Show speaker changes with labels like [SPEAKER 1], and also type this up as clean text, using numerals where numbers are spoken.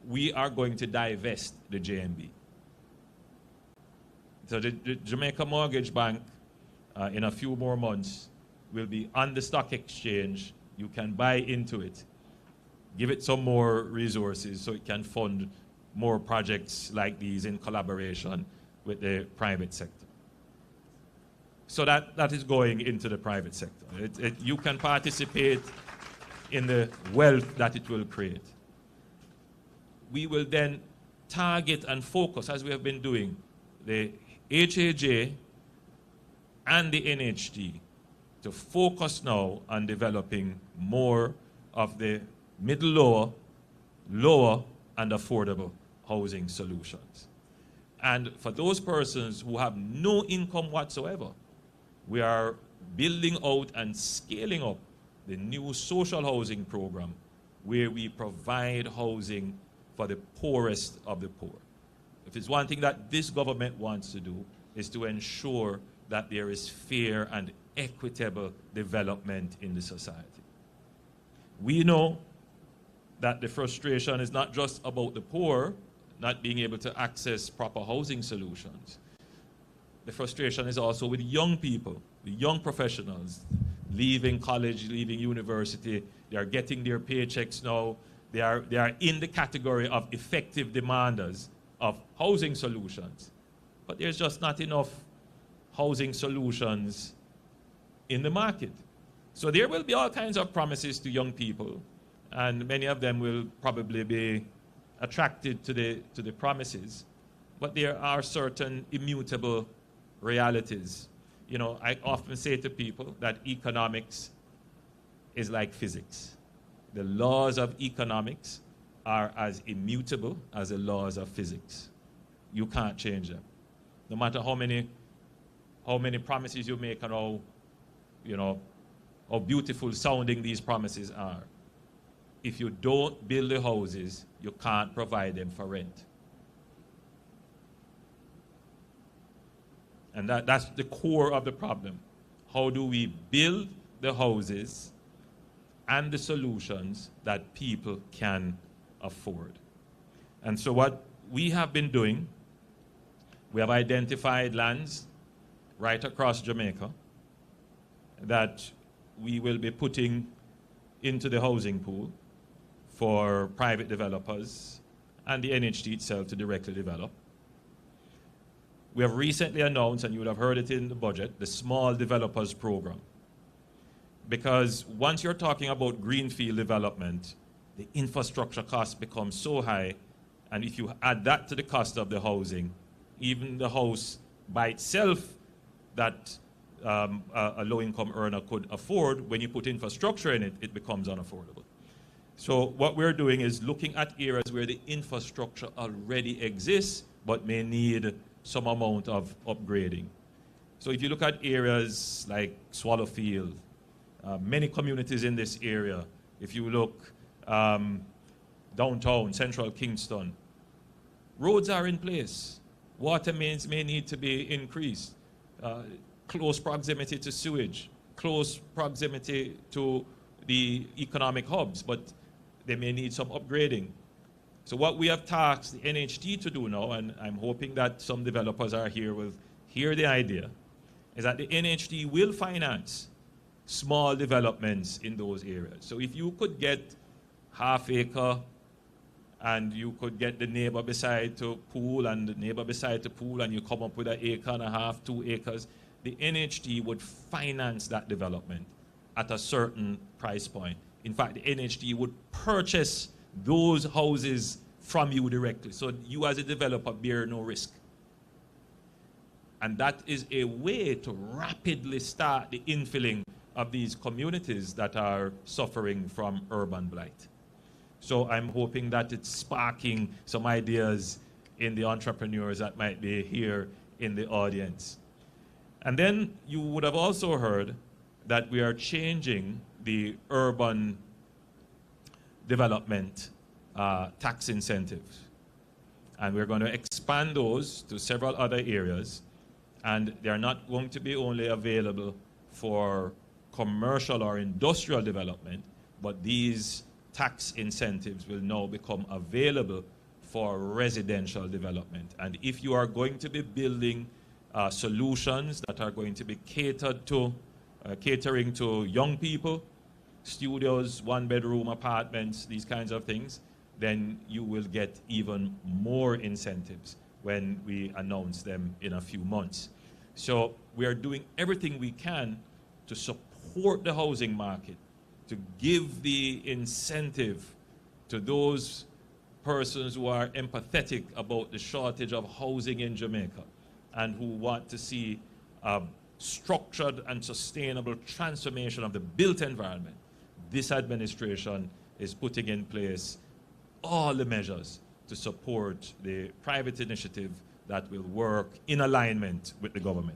[SPEAKER 1] we are going to divest the JMB. So the Jamaica Mortgage Bank, in a few more months, will be on the stock exchange. You can buy into it, give it some more resources so it can fund more projects like these in collaboration with the private sector. So that is going into the private sector. You can participate in the wealth that it will create. We will then target and focus, as we have been doing, the HAJ and the NHD to focus now on developing more of the middle lower and affordable housing solutions. And for those persons who have no income whatsoever, we are building out and scaling up the new social housing program where we provide housing for the poorest of the poor. If it's one thing that this government wants to do, is to ensure that there is fair and equitable development in the society. We know that the frustration is not just about the poor not being able to access proper housing solutions. The frustration is also with young people, the young professionals, leaving college, leaving university. They are getting their paychecks now. They are in the category of effective demanders of housing solutions. But there's just not enough housing solutions in the market. So there will be all kinds of promises to young people, and many of them will probably be attracted to the promises. But there are certain immutable realities. You know, I often say to people that economics is like physics. The laws of economics are as immutable as the laws of physics. You can't change them. No matter how many promises you make and how beautiful sounding these promises are. If you don't build the houses, you can't provide them for rent. And that's the core of the problem. How do we build the houses and the solutions that people can afford? And so what we have been doing, we have identified lands right across Jamaica that we will be putting into the housing pool for private developers and the NHD itself to directly develop. We have recently announced, and you would have heard it in the budget, the Small Developers Program. Because once you're talking about greenfield development, the infrastructure costs become so high, and if you add that to the cost of the housing, even the house by itself that a low-income earner could afford, when you put infrastructure in it, it becomes unaffordable. So what we're doing is looking at areas where the infrastructure already exists, but may need some amount of upgrading. So if you look at areas like Swallowfield, many communities in this area, if you look downtown, central Kingston, roads are in place. Water mains may need to be increased. Close proximity to sewage, close proximity to the economic hubs, but they may need some upgrading. So what we have tasked the NHD to do now, and I'm hoping that some developers are here will hear the idea, is that the NHD will finance small developments in those areas. So if you could get half acre and you could get the neighbor beside to pool and the neighbor beside to pool and you come up with an acre and a half, 2 acres, the NHD would finance that development at a certain price point. In fact, the NHD would purchase those houses from you directly. So you as a developer bear no risk. And that is a way to rapidly start the infilling of these communities that are suffering from urban blight. So I'm hoping that it's sparking some ideas in the entrepreneurs that might be here in the audience. And then you would have also heard that we are changing the urban development tax incentives. And we're going to expand those to several other areas. And they're not going to be only available for commercial or industrial development, but these tax incentives will now become available for residential development. And if you are going to be building solutions that are going to be catering to young people, studios, one-bedroom apartments, these kinds of things, then you will get even more incentives when we announce them in a few months. So we are doing everything we can to support the housing market, to give the incentive to those persons who are empathetic about the shortage of housing in Jamaica and who want to see a structured and sustainable transformation of the built environment. This administration is putting in place all the measures to support the private initiative that will work in alignment with the government.